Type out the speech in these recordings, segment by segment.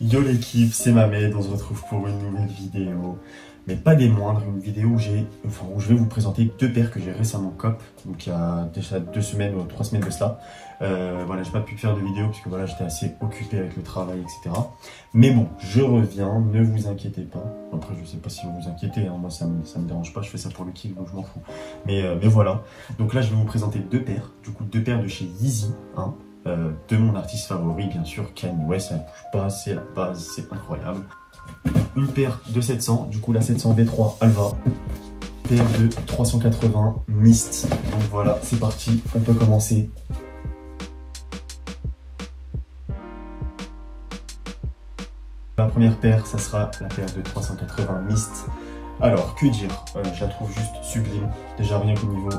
Yo l'équipe, c'est Mamed, on se retrouve pour une nouvelle vidéo, mais pas des moindres, une vidéo où je vais vous présenter deux paires que j'ai récemment cop, donc il y a déjà 2 semaines ou 3 semaines de cela. Voilà, j'ai pas pu faire de vidéo parce que voilà, j'étais assez occupé avec le travail, etc. Mais bon, je reviens, ne vous inquiétez pas. Après, je sais pas si vous vous inquiétez, hein, moi ça me dérange pas, je fais ça pour le kiff, donc je m'en fous. Mais voilà, donc là je vais vous présenter deux paires, du coup deux paires de chez Yeezy, hein. De mon artiste favori, bien sûr, Kanye West, ça ne bouge pas, c'est la base, c'est incroyable. Une paire de 700, du coup la 700 V3 Alva, paire de 380 Mist. Donc voilà, c'est parti, on peut commencer. La première paire, ça sera la paire de 380 Mist. Alors, que dire, je la trouve juste sublime. Déjà rien qu'au niveau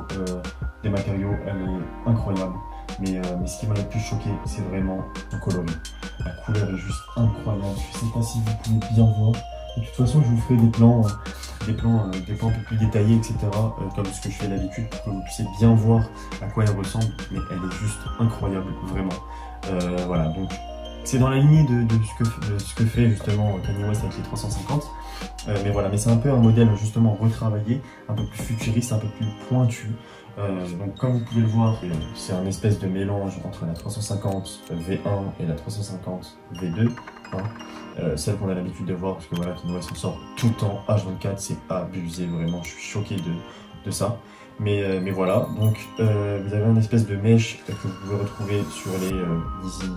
des matériaux, elle est incroyable. Mais ce qui m'a le plus choqué, c'est vraiment le coloris. La couleur est juste incroyable. Je sais pas si vous pouvez bien voir. De toute façon, je vous ferai des plans un peu plus détaillés, etc. Comme ce que je fais d'habitude, pour que vous puissiez bien voir à quoi elle ressemble. Mais elle est juste incroyable, vraiment. Voilà, donc c'est dans la lignée de ce que fait justement Kanye West avec les 350. Mais voilà, mais c'est un peu un modèle justement retravaillé, un peu plus futuriste, un peu plus pointu. Donc comme vous pouvez le voir, c'est un espèce de mélange entre la 350 V1 et la 350 V2, hein. Celle qu'on a l'habitude de voir, parce que voilà, Kanye West s'en sort tout le temps, H24, c'est abusé, vraiment, je suis choqué de ça. Mais voilà, donc vous avez une espèce de mèche que vous pouvez retrouver sur les Yeezy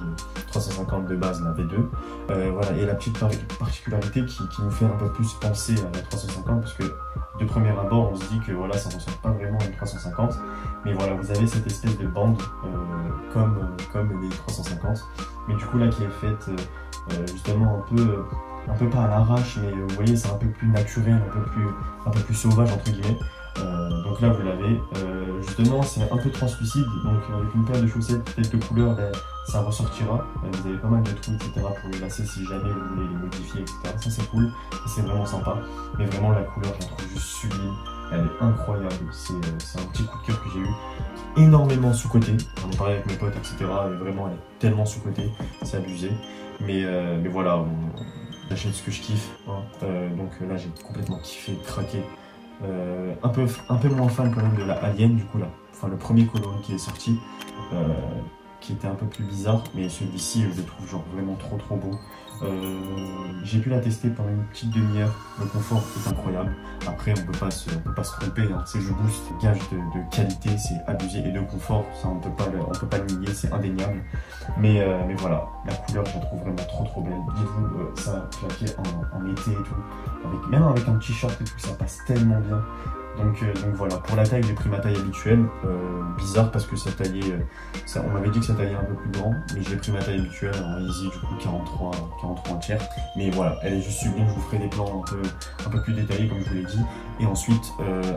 350 de base, la V2. Voilà, et la petite particularité qui nous fait un peu plus penser à la 350, parce que de premier abord, on se dit que voilà, ça ne ressemble pas vraiment à une 350. Mais voilà, vous avez cette espèce de bande comme les 350. Mais du coup, là, qui est faite justement un peu pas à l'arrache, mais vous voyez, c'est un peu plus naturel, un peu plus sauvage, entre guillemets. Donc là vous l'avez, justement c'est un peu translucide, donc avec une paire de chaussettes peut-être de couleur, ben, ça ressortira. Vous avez pas mal de trous, etc. pour les lasser si jamais vous voulez les modifier, etc. Ça c'est cool, c'est vraiment sympa. Mais vraiment la couleur je la trouve juste sublime, elle est incroyable. C'est un petit coup de cœur que j'ai eu, énormément sous-côté. J'en ai parlé avec mes potes, etc. Et vraiment elle est tellement sous-côté, c'est abusé. Mais voilà, j'achète ce que je kiffe, hein. Donc là j'ai complètement kiffé, craqué. Un peu moins fan quand même de la Alien, du coup là, enfin le premier coloris qui est sorti, qui était un peu plus bizarre, mais celui-ci je le trouve genre vraiment trop beau. J'ai pu la tester pendant une petite demi-heure, le confort est incroyable. Après on peut pas se tromper, hein. C'est Joe Boost, gage de qualité, c'est abusé, et de confort, ça on peut pas le nier, c'est indéniable. Mais voilà, la couleur je la trouve vraiment trop belle. Dites-vous, ça a claqué en été et tout, même avec un petit short et tout, ça passe tellement bien. Donc voilà, pour la taille, j'ai pris ma taille habituelle, bizarre parce que ça taillait, on m'avait dit que ça taillait un peu plus grand, mais j'ai pris ma taille habituelle en Yeezy, du coup 43 un tiers. Mais voilà, elle est juste sublime, je vous ferai des plans un peu plus détaillés comme je vous l'ai dit. Et ensuite,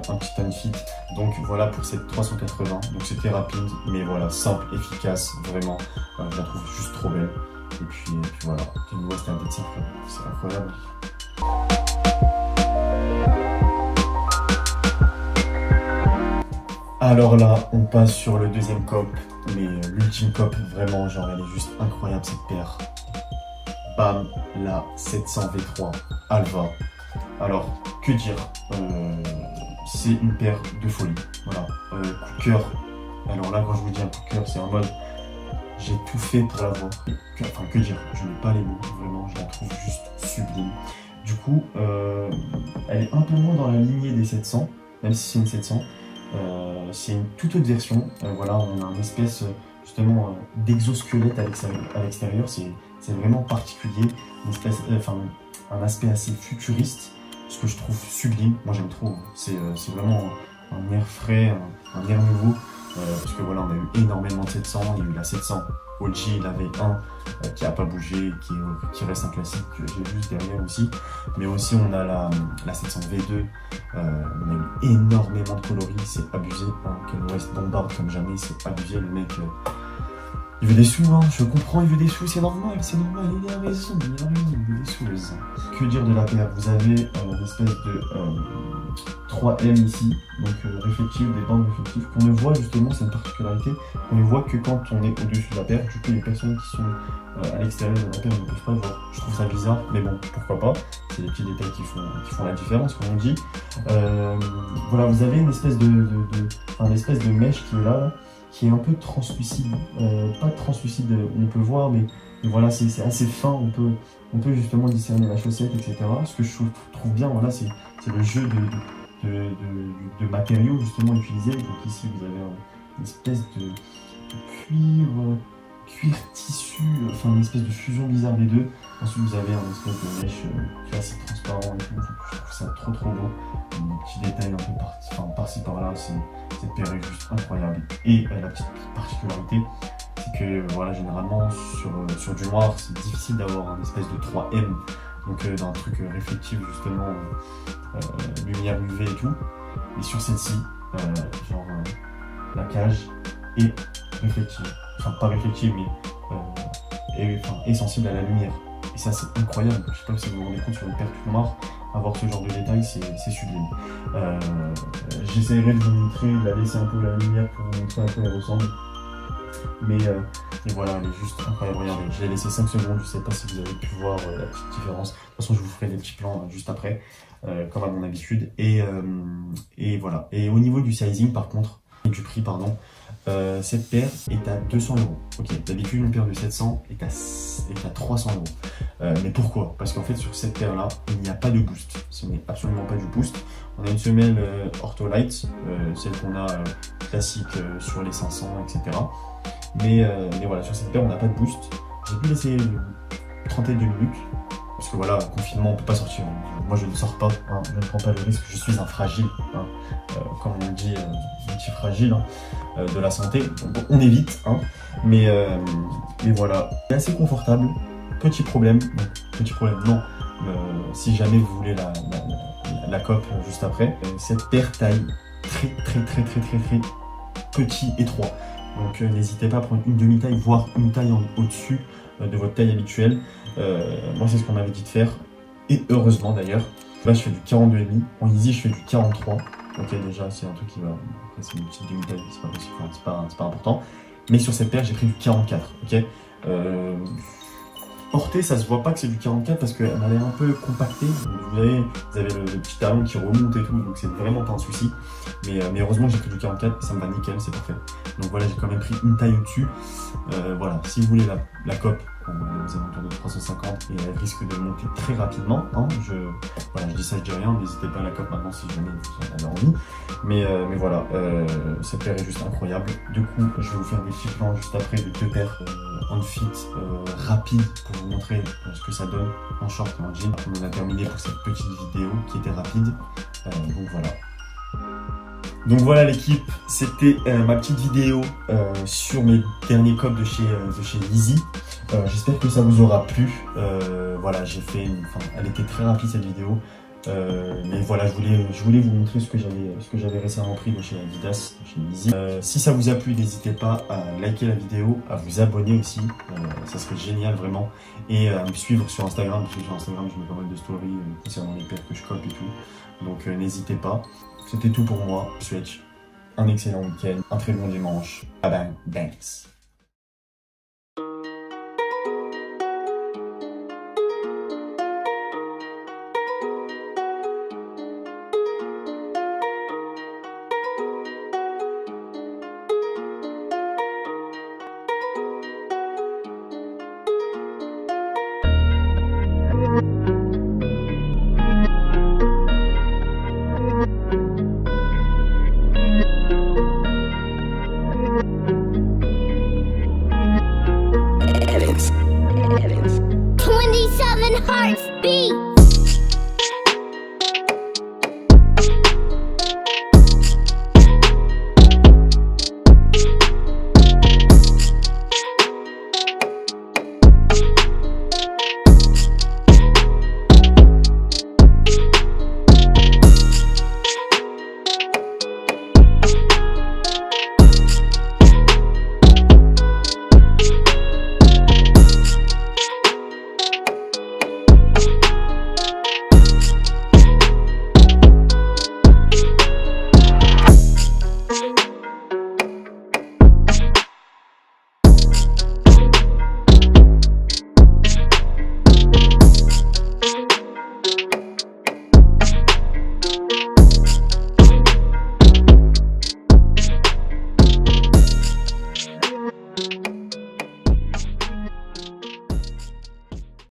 un petit time fit, donc voilà pour cette 380, donc c'était rapide, mais voilà, simple, efficace, vraiment, je la trouve juste trop belle. Et puis voilà, Kanye West est un médecin, c'est incroyable. Alors là, on passe sur le deuxième cop, mais l'ultime cop, vraiment, genre elle est juste incroyable cette paire. Bam, la 700 V3 Alva. Alors, que dire, c'est une paire de folie, voilà. Coup de cœur, alors là quand je vous dis un coup de cœur, c'est en mode, j'ai tout fait pour l'avoir. Enfin, que dire, je n'ai pas les mots, vraiment, je la trouve juste sublime. Du coup, elle est un peu moins dans la lignée des 700, même si c'est une 700. C'est une toute autre version. Voilà, on a une espèce justement d'exosquelette à l'extérieur. C'est vraiment particulier, une espèce, un aspect assez futuriste, ce que je trouve sublime. Moi j'aime trop. C'est vraiment un air frais, un air nouveau. Parce que voilà, on a eu énormément de 700. Il y a eu la 700 OG, la V1 qui n'a pas bougé, qui reste un classique que j'ai juste derrière aussi. Mais aussi on a la 700 V2, on a eu énormément de coloris, c'est abusé, hein. Kanye West bombarde comme jamais, c'est abusé, le mec Il veut des sous, hein, je comprends, il veut des sous, c'est normal, il a raison, il veut des sous, les gens. Que dire de la paire? Vous avez une espèce de 3M ici, donc réflective, des bandes réflectives, qu'on ne voit justement, c'est une particularité, qu'on ne voit que quand on est au-dessus de la paire. Du coup, les personnes qui sont à l'extérieur de la paire ne peuvent pas le voir. Je trouve ça bizarre, mais bon, pourquoi pas, c'est des petits détails qui font la différence, comme on dit. Voilà, vous avez une espèce une espèce de mèche qui est là, qui est un peu translucide, pas translucide, on peut voir, mais voilà, c'est assez fin, on peut justement discerner la chaussette, etc. Ce que je trouve bien, voilà, c'est le jeu de matériaux justement utilisés. Donc ici, vous avez une espèce de cuir tissu, enfin une espèce de fusion bizarre des deux. Ensuite, vous avez un espèce de mèche qui est assez transparent et tout. Je trouve ça trop beau. Un petit détail un peu par-ci par-là, cette paire est juste incroyable. Et la petite particularité, c'est que voilà, généralement sur du noir, c'est difficile d'avoir un espèce de 3M, donc d'un truc réflectif justement, lumière UV et tout. Et sur celle-ci, la cage est réflective, enfin pas réflective, mais est sensible à la lumière. Et ça, c'est incroyable. Je sais pas si vous vous rendez compte, sur une paire toute noire, avoir ce genre de détails, c'est sublime. J'essaierai de vous montrer, de la laisser un peu la lumière pour vous montrer à quoi elle ressemble. Mais voilà, elle est juste incroyable. Regardez, je l'ai laissé 5 secondes, je sais pas si vous avez pu voir la petite différence. De toute façon, je vous ferai des petits plans juste après, comme à mon habitude. Et voilà. Et au niveau du sizing, par contre, et du prix, pardon, cette paire est à 200 €. Ok, d'habitude, une paire de 700 est à 300 €. Mais pourquoi? Parce qu'en fait, sur cette paire-là, il n'y a pas de boost. Ce n'est absolument pas du boost. On a une semelle Ortholite, celle qu'on a classique sur les 500, etc. Mais voilà, sur cette paire, on n'a pas de boost. J'ai pu laisser une trentaine de minutes. Parce que voilà, confinement, on ne peut pas sortir. Moi, je ne sors pas, hein, je ne prends pas le risque, je suis un fragile. Hein, comme on dit, un petit fragile de la santé. Donc, on évite, hein, mais voilà. C'est assez confortable. Petit problème non. Si jamais vous voulez la coque juste après, cette paire taille très petit étroit. Donc n'hésitez pas à prendre une demi-taille, voire une taille au-dessus de votre taille habituelle. Moi, c'est ce qu'on m'avait dit de faire, et heureusement d'ailleurs. Là, je fais du 42,5. En easy, je fais du 43. Ok, déjà, c'est un truc qui va. Après, c'est une petite demi-taille, c'est pas possible, enfin, c'est pas important. Mais sur cette paire, j'ai pris du 44. Ok. Portée, ça se voit pas que c'est du 44 parce qu'elle a l'air un peu compactée. Vous avez le petit talon qui remonte et tout, donc c'est vraiment pas un souci. Mais heureusement, j'ai pris du 44 et ça me va nickel, c'est parfait. Donc voilà, j'ai quand même pris une taille au-dessus. Voilà, si vous voulez la cope, aux alentours de 350 et elle risque de monter très rapidement. Hein. Voilà, je dis ça, je dis rien, n'hésitez pas à la cope maintenant si jamais vous en avez envie. Mais voilà, cette paire est juste incroyable. Du coup, je vais vous faire des petits plans juste après de deux paires en fit rapide pour vous montrer ce que ça donne en short et en jean. On a terminé pour cette petite vidéo qui était rapide. Donc voilà. Donc voilà l'équipe, c'était ma petite vidéo sur mes derniers copes de chez Yeezy. J'espère que ça vous aura plu. Voilà, elle était très rapide cette vidéo. Mais voilà, je voulais vous montrer ce que j'avais récemment pris de chez Adidas, de chez Yeezy. Si ça vous a plu, n'hésitez pas à liker la vidéo, à vous abonner aussi, ça serait génial vraiment, et à me suivre sur Instagram, parce que sur Instagram je mets pas mal de stories concernant les paires que je cope et tout, donc n'hésitez pas. C'était tout pour moi, je vous souhaite un excellent week-end, un très bon dimanche, bye bye, thanks. Evans. 27 Hearts Beat.